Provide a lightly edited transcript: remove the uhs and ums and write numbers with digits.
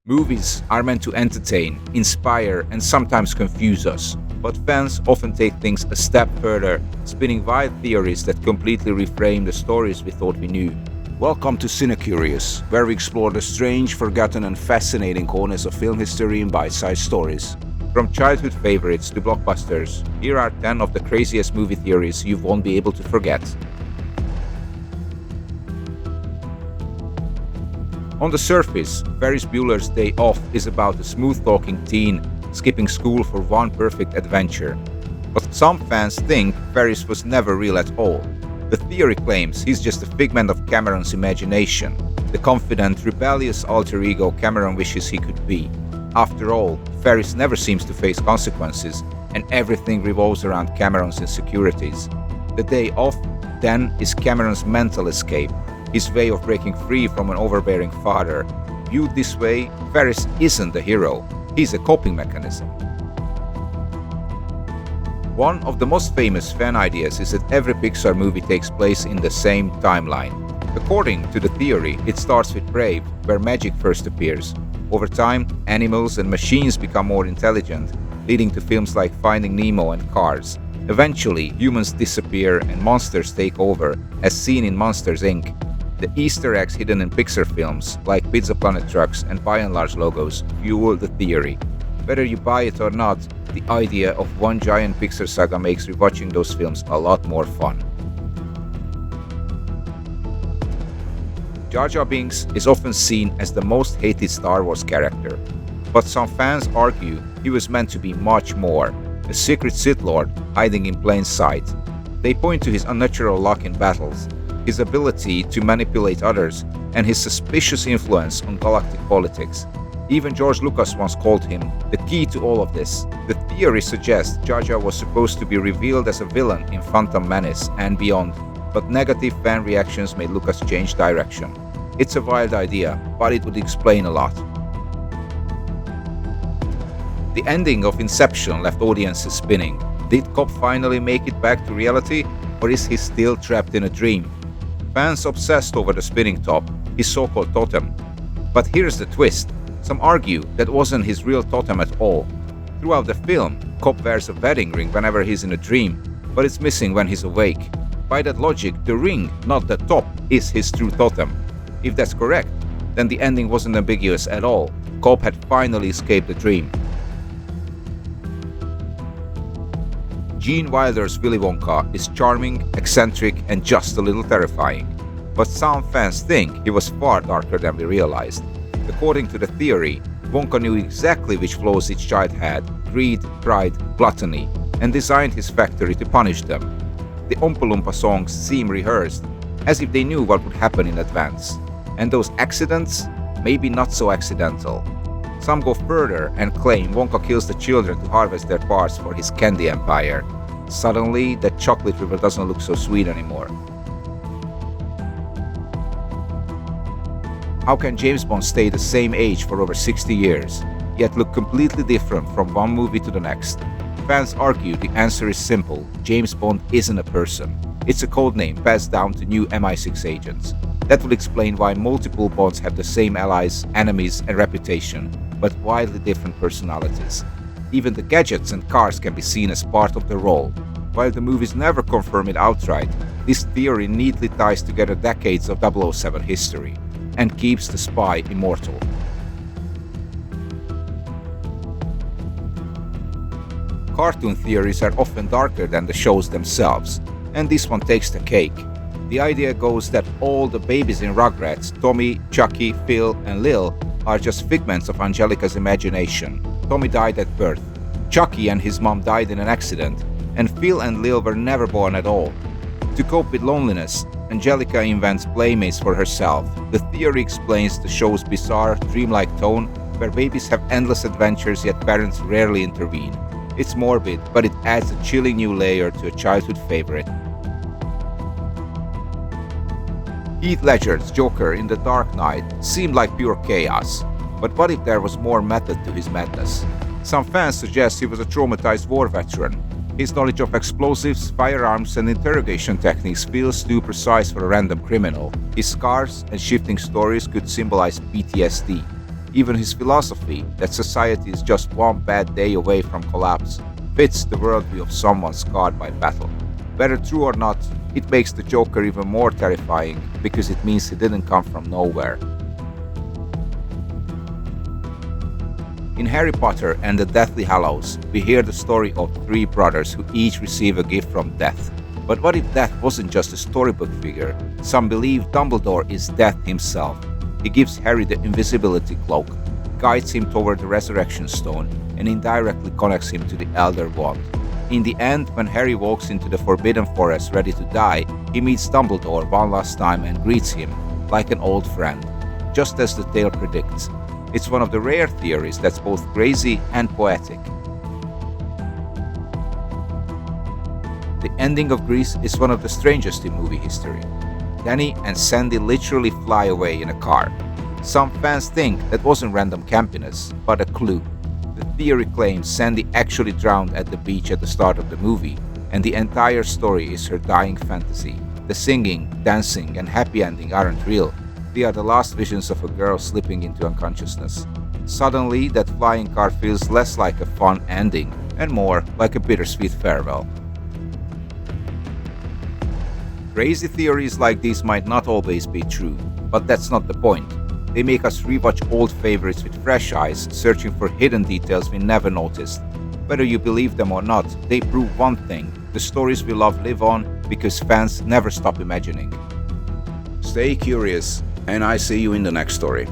Movies are meant to entertain, inspire, and sometimes confuse us, but fans often take things a step further, spinning wild theories that completely reframe the stories we thought we knew. Welcome to CineCurious, where we explore the strange, forgotten, and fascinating corners of film history in bite-sized stories. From childhood favorites to blockbusters, here are 10 of the craziest movie theories you won't be able to forget. On the surface, Ferris Bueller's Day Off is about a smooth-talking teen skipping school for one perfect adventure. But some fans think Ferris was never real at all. The theory claims he's just a figment of Cameron's imagination, the confident, rebellious alter ego Cameron wishes he could be. After all, Ferris never seems to face consequences, and everything revolves around Cameron's insecurities. The Day Off, then, is Cameron's mental escape, his way of breaking free from an overbearing father. Viewed this way, Ferris isn't a hero, he's a coping mechanism. One of the most famous fan ideas is that every Pixar movie takes place in the same timeline. According to the theory, it starts with Brave, where magic first appears. Over time, animals and machines become more intelligent, leading to films like Finding Nemo and Cars. Eventually, humans disappear and monsters take over, as seen in Monsters, Inc. The Easter eggs hidden in Pixar films, like Pizza Planet trucks and By and Large logos, fuel the theory. Whether you buy it or not, the idea of one giant Pixar saga makes rewatching those films a lot more fun. Jar Jar Binks is often seen as the most hated Star Wars character, but some fans argue he was meant to be much more, a secret Sith Lord hiding in plain sight. They point to his unnatural luck in battles, his ability to manipulate others, and his suspicious influence on galactic politics. Even George Lucas once called him the key to all of this. The theory suggests Jar Jar was supposed to be revealed as a villain in Phantom Menace and beyond, but negative fan reactions made Lucas change direction. It's a wild idea, but it would explain a lot. The ending of Inception left audiences spinning. Did Cobb finally make it back to reality, or is he still trapped in a dream? Fans obsessed over the spinning top, his so-called totem. But here's the twist. Some argue that wasn't his real totem at all. Throughout the film, Cobb wears a wedding ring whenever he's in a dream, but it's missing when he's awake. By that logic, the ring, not the top, is his true totem. If that's correct, then the ending wasn't ambiguous at all. Cobb had finally escaped the dream. Gene Wilder's Willy Wonka is charming, eccentric, and just a little terrifying. But some fans think he was far darker than we realized. According to the theory, Wonka knew exactly which flaws each child had: greed, pride, gluttony, and designed his factory to punish them. The Oompa Loompa songs seem rehearsed, as if they knew what would happen in advance. And those accidents? Maybe not so accidental. Some go further and claim Wonka kills the children to harvest their parts for his candy empire. Suddenly, that chocolate river doesn't look so sweet anymore. How can James Bond stay the same age for over 60 years, yet look completely different from one movie to the next? Fans argue the answer is simple: James Bond isn't a person. It's a codename passed down to new MI6 agents. That will explain why multiple Bonds have the same allies, enemies, and reputation, but widely different personalities. Even the gadgets and cars can be seen as part of the role. While the movies never confirm it outright, this theory neatly ties together decades of 007 history and keeps the spy immortal. Cartoon theories are often darker than the shows themselves, and this one takes the cake. The idea goes that all the babies in Rugrats, Tommy, Chucky, Phil, and Lil, are just figments of Angelica's imagination. Tommy died at birth, Chucky and his mom died in an accident, and Phil and Lil were never born at all. To cope with loneliness, Angelica invents playmates for herself. The theory explains the show's bizarre, dreamlike tone, where babies have endless adventures yet parents rarely intervene. It's morbid, but it adds a chilling new layer to a childhood favorite. Heath Ledger's Joker in The Dark Knight seemed like pure chaos, but what if there was more method to his madness? Some fans suggest he was a traumatized war veteran. His knowledge of explosives, firearms, and interrogation techniques feels too precise for a random criminal. His scars and shifting stories could symbolize PTSD. Even his philosophy that society is just one bad day away from collapse fits the worldview of someone scarred by battle. Whether true or not, it makes the Joker even more terrifying because it means he didn't come from nowhere. In Harry Potter and the Deathly Hallows, we hear the story of three brothers who each receive a gift from death. But what if death wasn't just a storybook figure? Some believe Dumbledore is death himself. He gives Harry the invisibility cloak, guides him toward the resurrection stone, and indirectly connects him to the Elder Wand. In the end, when Harry walks into the Forbidden Forest ready to die, he meets Dumbledore one last time and greets him, like an old friend, just as the tale predicts. It's one of the rare theories that's both crazy and poetic. The ending of Grease is one of the strangest in movie history. Danny and Sandy literally fly away in a car. Some fans think that wasn't random campiness, but a clue. The theory claims Sandy actually drowned at the beach at the start of the movie, and the entire story is her dying fantasy. The singing, dancing, and happy ending aren't real. They are the last visions of a girl slipping into unconsciousness. Suddenly, that flying car feels less like a fun ending and more like a bittersweet farewell. Crazy theories like these might not always be true, but that's not the point. They make us rewatch old favorites with fresh eyes, searching for hidden details we never noticed. Whether you believe them or not, they prove one thing: the stories we love live on because fans never stop imagining. Stay curious, and I see you in the next story.